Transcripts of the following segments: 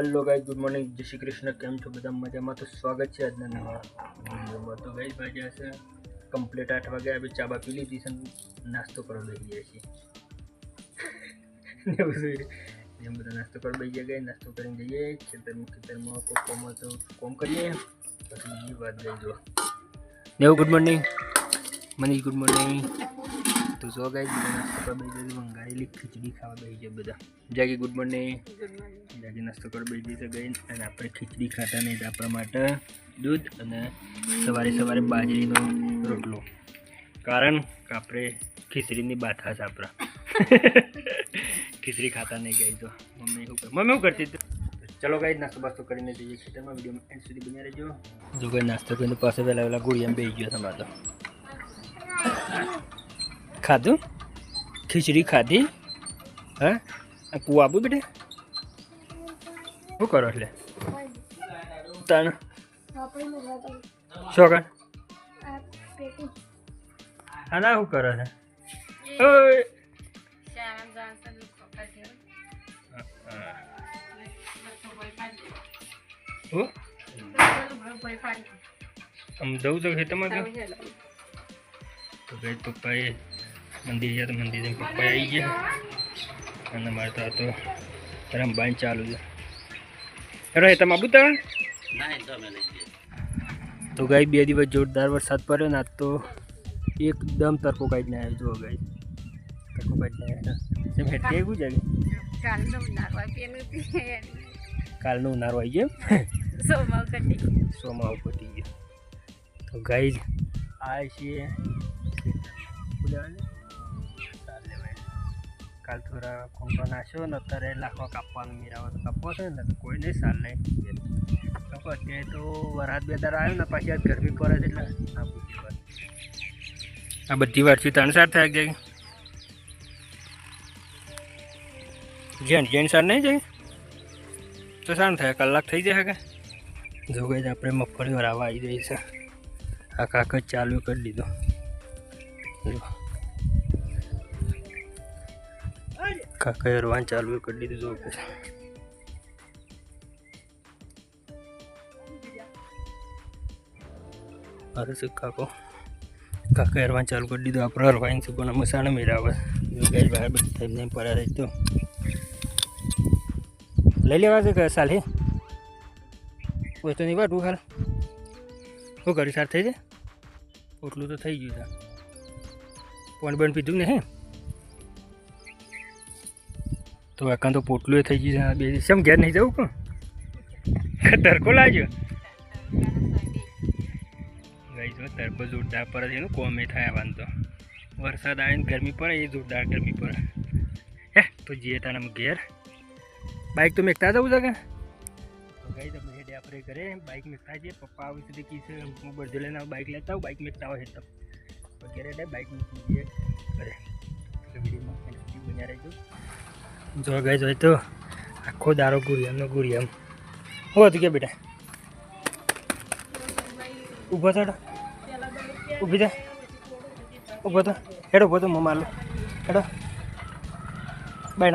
Hello guys, good morning, जय श्री कृष्ण। केम छो बधा मजामां? तो स्वागत है આજના નવા વિડીયોમાં। તો ગાइस વાગ્યા છે કમ્પ્લીટ 8 વાગે। હવે ચા બા પી લીધી છે, નાસ્તો કરવા બેસી ગયા છીએ એમ બધા નાસ્તો કરવા બેસી ગયા। નાસ્તો કરીને જઈએ ખેતરમાં કોકોમાં તો કોમ કરીએ પછી બીજી વાત ગઈ જો Dev good morning, Manish good morning. तो जो गाइस नाश्तो कर बैठ गई, वंगारेली खीचड़ी खावा बैठ गए बधा। जागी गुड मॉर्निंग, जागी नाश्तो कर बैठ गई गई અને આપણે ખીચડી ખાતા નહીં તો આપણા માટે દૂધ અને સવારે સવારે બાજરીનો રોટલો, કારણ કે આપણે ખીચડીની બાથા છે આપણા ખીચડી ખાતા નહીં ગઈ તો મમ્મી શું કરતી હતી। ચલો ગાઈસ નાસ્તો બાસ્તો કરીને જઈએ ખેતરમાં, વિડીયોમાં એન્ડ સુધી બન્યા રહેજો। જો ગાઈસ નાસ્તો કરીને પાસે વહેલા ગુડિયામાં બેસી ગયો તમારે તો खाधु खीचड़ी खाधी। हाँ कू आबू बेटे शू करो એટલે તણ શોગન આના શું કરો છે? ઓય हम दऊ तो खेतમાં तो गई पप्पाए मंदिर गया तो मंदिर में पप्पा आई गया અને મારે તો રમવાનું ચાલુ છે। અરે તમે આબુતા તો ગાય 2 દિવસ જોરદાર વરસાદ પડ્યો ને આજ તો એકદમ તરકો કાઢીને આવ્યો। જો ગાય તરકો કાઢીને આવ્યો તેમ હેઠે એવું જાય કાલનું ઉનાળો આવી ગયો સોમાવ પતી ગયો। તો ગાય આ છે કાલ થોડા કોંકો નાખ્યો ને અત્યારે લાખો કાપવાનું મેરાવો તો કાપવો છે ને તો કોઈ નહીં સાલ નહીં અત્યારે તો વરાત બે દાડા આવ્યો ને પાછી આજ ગરમી પડે છે એટલે આ બધી વારથી 3 સાર થાય જાય જેન સાર નહીં જાય તો સારું થાય, કલાક થઈ જાય કે જો ગઈ આપણે મગફળી વરાવા આવી જઈ છે। આ કાક ચાલુ કરી દીધો કાકા રવાન ચાલુ કરી દીધું જો કે અરે શું કાકા રવાન ચાલુ કરી દીધું। આપણે રવાન છે પણ મસાલા મેળાવે જો ગાય બહાર બધી થઈ નહીં પડ્યા રહી તો લઈ લેવા છે કે સાલ હે કોઈ તો નહીં વાટવું ખાલ શું કરી સાર થઈ જાય ઓટલું તો થઈ ગયું છે। પણ બન પીધું ને હે તો એકાં તો પોટલું થઈ ગયું છે। બે સમ ઘેર નહીં જવું કો તડકો લાગ્યો ગઈ જો તડકો જોરદાર પડે એનું કોમે થાય વાંધો વરસાદ આવે ને ગરમી પડે એ જોરદાર ગરમી પડે હે તો જઈએ તારા ઘેર બાઇક તો મેકતા જવું છે કે તો ગઈ તો હેડે આપણે ઘરે બાઇક મેકતા જઈએ। પપ્પા આવી સુધી કીધું હું બધું લઈને બાઇક લેતા આવું, બાઇક મેકતા હોય તો વગેરે બાઇક મૂકી દઈએ ઘરે। વિડીયોમાં બન્યા રહેજો। જો ગઈ હોય તો આખો દારો ગુરિયામ હો હતું કે બેટા ઊભો થા ઊભી થા ઊભો થા હેડો ઊભો તો મમ્મા હેડો બાય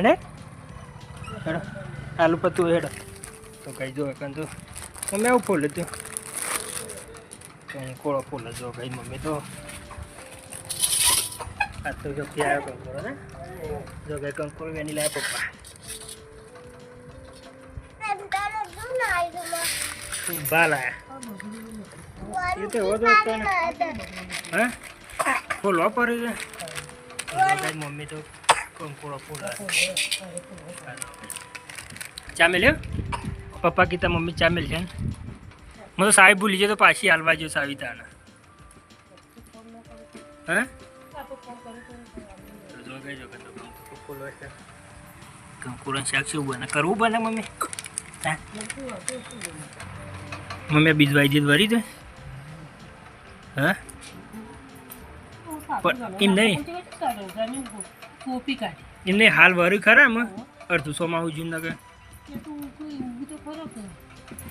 ને હેડો આલુ પતું હેડો તો કઈ જો એકન તો મમ્મી આવું ફોલ હતું કોળો ફોલ જો કઈ મમ્મી તો આ તો જો પ્યાર કરો ને જો કઈ કંકોળ વેની લાય પપ્પા બાલા ये तो हो जाता है हैं फूल पर है मम्मी तो कंकोड़ा फूल चा मिले पप्पा की मम्मी चा मिल जाए मैं तो साहिब भूली जाए तो पासी हलवा जो साविता ना हैं जो गए जो कंकोड़ा शाक से बना करવું બને મમ્મી હા મમ્મી બીજ વાઈ દીધ વરી દે હા પણ એમ નહીં હાલ વરી ખરા માં અડધું સોમાં હું જૂન કે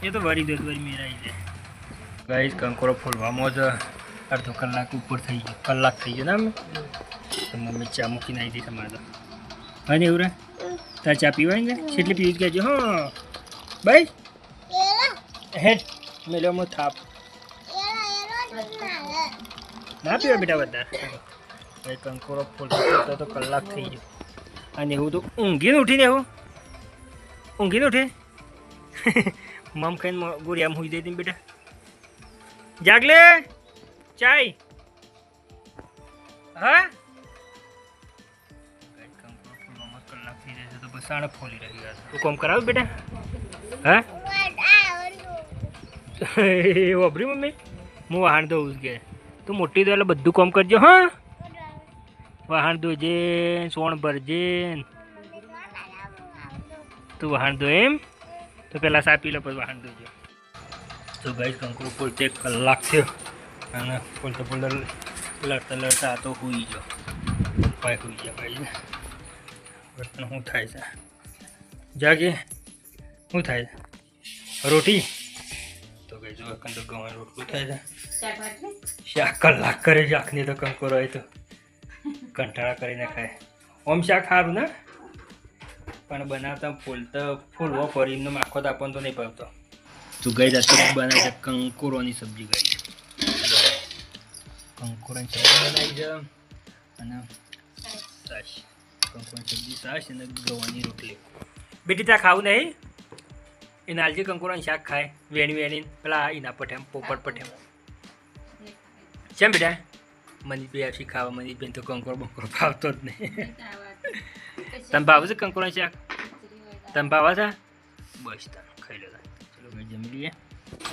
એ તો વરી દે વરી મેરાઈ જાય। ગાઈસ કંકોડો ફૂલવામાં જ અડધો કલાક ઉપર થઈ ગયો, કલાક થઈ ગયો ને અમે તો મમ્મી ચા મૂકીને આવી હતી તમારે તો હા ને એવું રે તાર ચા પીવાય ને કેટલી પીવી કહેજો હા ભાઈ હેડ મેળો થાપ ના પીવા બેટા વધારે ભાઈ કંકોરો ફૂલતો તો કલાક થઈ ગયો અને એવું તો ઊંઘીને ઉઠીને એવું ઊંઘીને ઉઠે મમ ખાઈને ગોરી આમ હોઈ જતી બેટા જાગલે ચાય હા કલાક થઈ જશે તો બસ સાડા ફોલી રહી ગયા તું કોમ કરાવ બેટા હા વાપરી મમ્મી હું વાહન દઉં કે તું મોટી તો એટલે બધું કામ કરજો હા વાહન ધોજે સોણ ભરજે તું વાહન ધો એમ તો પેલા સાપી લે પછી વાહન ધોજો તો ગાઈસ કંકુ પોતે કલાક થયો અને પોલતા પોલતા લડતા તો હોઈ ગયો પપ્પાએ હોઈ ગયા ભાઈ બર્તન શું થાય છે જાગે શું થાય છે રોટી તો ગઈ જો કંદો ગવાય રોટલું થાય છે શાક કલાક કરે છે આખની તો કંકોરો હોય તો કંટાળા કરીને ખાય ઓમ શાક સારું ને પણ બનાવતા ફૂલવો ફરીને માખો તો આપણને તો નહીં પાવતો તો ગઈ રાતે બનાવી છે કંકોરોની સબ્જી ગઈ કંકોરાની સબ્જી બનાવી છે અને છાશ કંકોરાની સબ્જી છાશ અને ગવાની રોટલી બેટી ત્યાં ખાવું નહીં એ નાલજી કંકોરાનું શાક ખાય વેણી પેલા એના પઠેમ પોપટ પઠેમ કેમ બેટા મનીષભાઈ આવશે ખાવા મનીષભાઈ તો કંકોરો બંકોરો ભાવતો જ નહીં તમે ભાવે છે કંકોરાનું શાક તમે ભાવા છે બસ તાર ખાઈ લો ચલો ભાઈ જમી લઈએ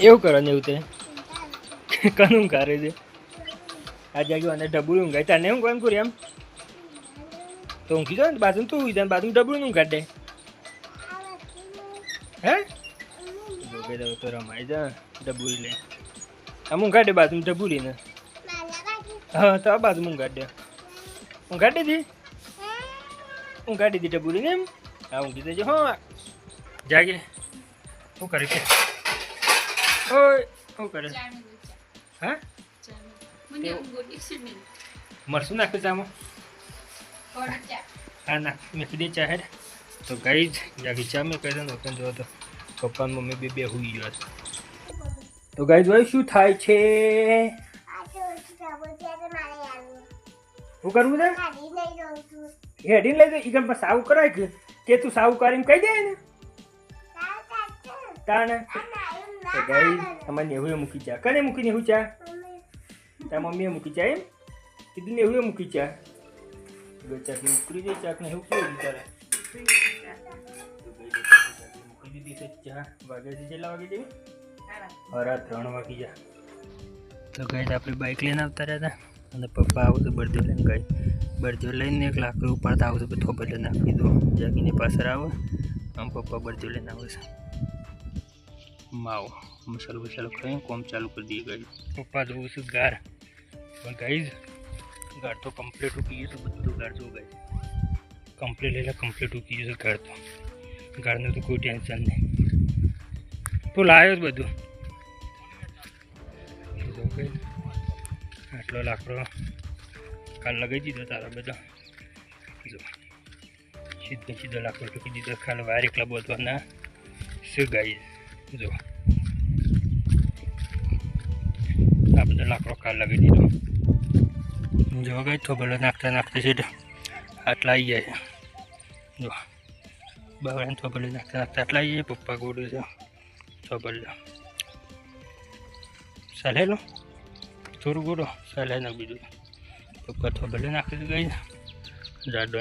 એવું કરો ને એવું તે કનું કરે છે આ જાગ્યું અને ડબલું ઊંઘાય તાને હું કોમ કરું એમ તો ઊંઘી જાવ ને બાજુ તું ઊંઘી બાજુ ડબલું ઊંઘ કાઢે હે તો રમાઈ જા ડબુરી લે આમ ઊંઘાડે બાજુ ડબુરી ને હા તો આ બાજુ ઊંઘાડે ઊંઘાડી દી ઊંઘાડી દી ડબુરી ને એમ હા ઊંઘી દેજો હા જાગે શું કરે છે ઓય શું કરે હા મરસું નાખ્યું ચામાં હા નાખ મેકી દે ચા હેડ તો ગઈ જ જાગી ચા મેં કહી દઉં તો જો તો પપ્પા મમ્મી બે હુઈ ગયો તો ગાઈ જોઈ શું થાય છે શું કરવું છે હેડીને લઈ દે ઈગમ પણ સાવું કરાય કે તું સાવું કરીને કહી દે ને તાને તો ગાઈ અમારે નેવું મૂકી ચા કને મૂકી નેવું ચા તાર મમ્મીએ મૂકી ચા એમ કીધું નેવું મૂકી ચા ચાકની ઉકળી જાય ચાકને એવું કેવું વિચારે મૂકી દીધી છે ચા વાગે છે કેટલા વાગે જેવી 3:30 વાગી જા તો ગઈ આપણે બાઇક લઈને આવતા રહ્યા હતા અને પપ્પા આવું તો બળદેવ લઈને ગઈ બળદેવ લઈને એક લાકડું ઉપાડતા આવું તો બધું બદલે નાખી દો જાગીને પાછળ આવે આમ પપ્પા બળદેવ લઈને આવે છે માવો મસાલો બસાલો ખાઈ કોમ ચાલુ કરી દઈએ ગઈ પપ્પા જોઉં છું ગાર પણ ગઈ ગાર તો કમ્પ્લીટ ઉકી ગયું તો બધું ગાર જો ગઈ કમ્પ્લીટ એટલે કમ્પ્લીટ ઉકી ગયું છે ગાર તો ગારનું તો કોઈ ટેન્શન નહીં તો લાવ્યો જ બધું આટલો લાકડો કાલ લગાવી દીધો તારા બધા જો સીધો લાકડો ટૂંકી દીધો ખાલી વાયર એકલા બોધવાના સુગાઈ જો આ બધા લાકડો કાલ લગાવી દીધો જો ગઈ થોભલો નાખતા છે આટલા આવી જાય જો બાવળાને થોભલો નાખતા આટલા આવી જાય પપ્પા ગોળું છે થોભલો સહેલો થોડું ગોળો સહેલે નાખ બીજું પપ્પા થોભલો નાખી ગઈ જાડો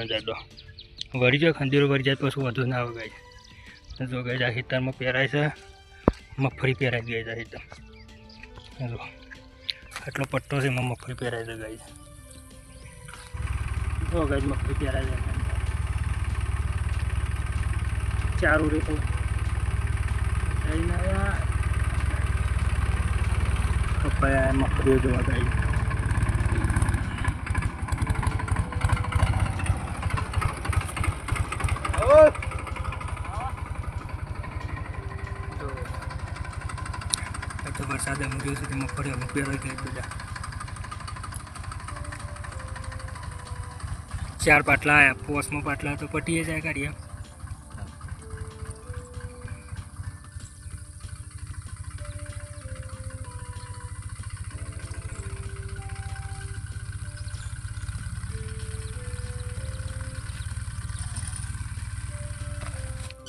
વળી જાય ખંડીરો વળી જાય પછી વધુ ના આવે ગઈ જો ગઈ આ હિતારમાં પહેરાય છે મગફળી પહેરાઈ ગઈ છે હિતા જો આટલો પટ્ટો છે એમાં મગફળી પહેરાઈ છે ગઈ જો ગઈ મગફળી પહેરાઈ જાય ચારું રે પપ્પા મગફળીઓ જોવા ગઈ તો વરસાદ એમ ગયો છે તે મગફળી અમુક પહેરાઈ ગઈ બધા 4 પાટલા આવ્યા પોસમાં પાટલા તો પટીએ જાય કાઢીએ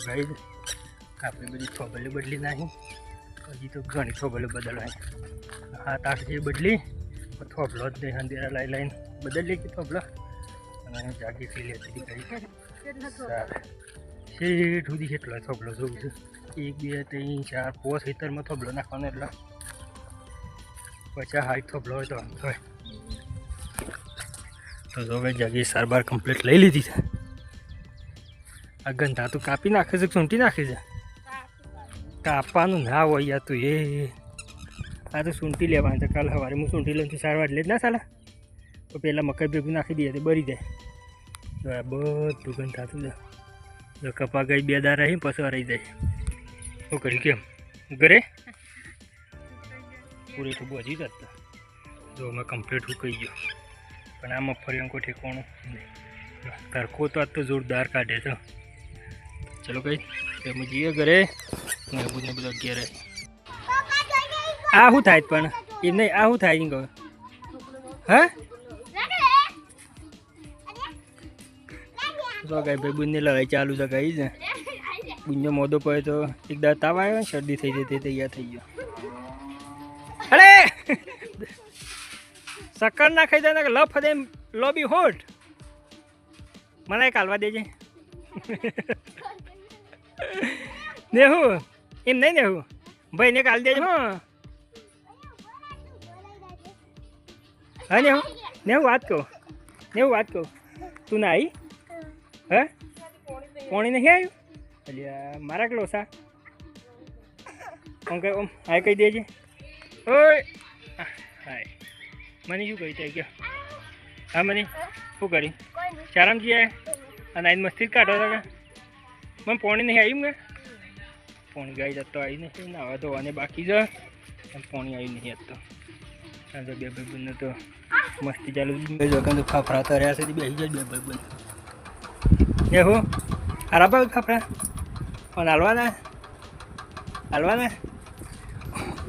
ભાઈ આપણે બધી થોબલે બદલી નાખી, હજી તો ઘણી થોબલે બદલવાની. 7-8 જે બદલી થોબલો જ નહીં, અંધેરા લાઈને બદલી કે થોબલો અને જાગી પી લેતી કરી શેઠ સુધી કેટલો થોબલો જોઉં છું. 1 2 3 4 5 હીટરમાં થોબલો નાખવાનો એટલે 50-60 થોબલો હોય તો હવે જાગી સારવાર કમ્પ્લીટ લઈ લીધી છે. આ ગંધા તું કાપી નાખે છે, સૂંટી નાખે છે. કાપવાનું ના હોય યાર તું એ આ તો સૂંટી લેવાનું છે. કાલ સવારે હું સૂંટી લઉં છું સારવાર એટલે જ ના ચાલે. તો પહેલાં મકાઈ ભેગું નાખી દઈએ તો બળી જાય. બધું ગંધ થતું છે. જો કપા ગઈ 2 દાર રહી પછી રહી જાય. શું કર્યું કેમ ઘરે પૂરે તો બજી જતા. જો મેં કમ્પ્લીટ હું કહી ગયો, પણ આ મગફળી કોઈ ઠેકવાનું તરકો તો આજ તો જોરદાર કાઢે છે. ચલો કઈ અમે જઈએ ઘરે ને બધા ઘેરે. આ શું થાય પણ એમ નહીં, આ શું થાય એમ કહો. હા તો કઈ ભાઈ બુનની લડાઈ ચાલુ છે કઈ છે. બુનનો મોદો પડે તો એક દાર તાવ આવ્યો, શરદી થઈ જાય તે તૈયાર થઈ ગયો. અરે શક્કર ના ખાઈ જાય લફ દે લોબી હોટ મને કાલવા દેજે. નેહું એમ નહીં નેહું ભાઈને કાલ દેજો. હા નેહું નેહું વાત કહું, નેહું વાત કહું, તું ના આવી હે પોણી નહીં આવ્યું એટલે મારા કે લોસા ઓમ કહે ઓમ હાય કહી દેજે. ઓય હાય મને શું કહી થાય ગયો. હા મને શું કરી ચારામજી આવે અને આઈને મસ્તી જ કાઢો હતા કે મને પોણી નહીં આવ્યું કે પોણી ગાઈ જતો આવી નથી. નાવા ધોવાને બાકી છે પણ પોણી આવી નહીં આજ તો. આ તો 2 ભાઈબંધને તો મસ્તી ચાલુ તો ફાફડા તો રહ્યા છે બેસી જાય 2 ભાઈબંધ. એ હો હારા ભાઈ ફાફડા ઓન હાલવાના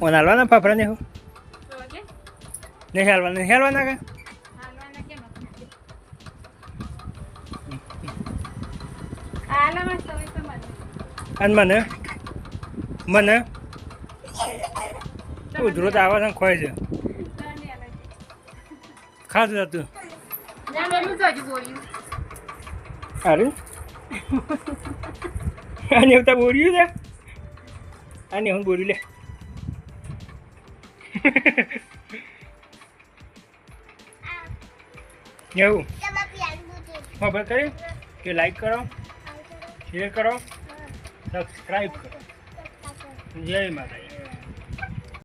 ઓન હાલવાના ફાફડા ને હું નહીં હાલવાના કે અને મને ઉધરો તો આવા ને ખોય છે ખાતું હતું. અરે આને એવું બોર્યું છે, આને હું બોર્યું લે. એવું ખબર કરી કે લાઈક કરો, શેર કરો, સબસ્ક્રાઈબ કરો. જય માતા.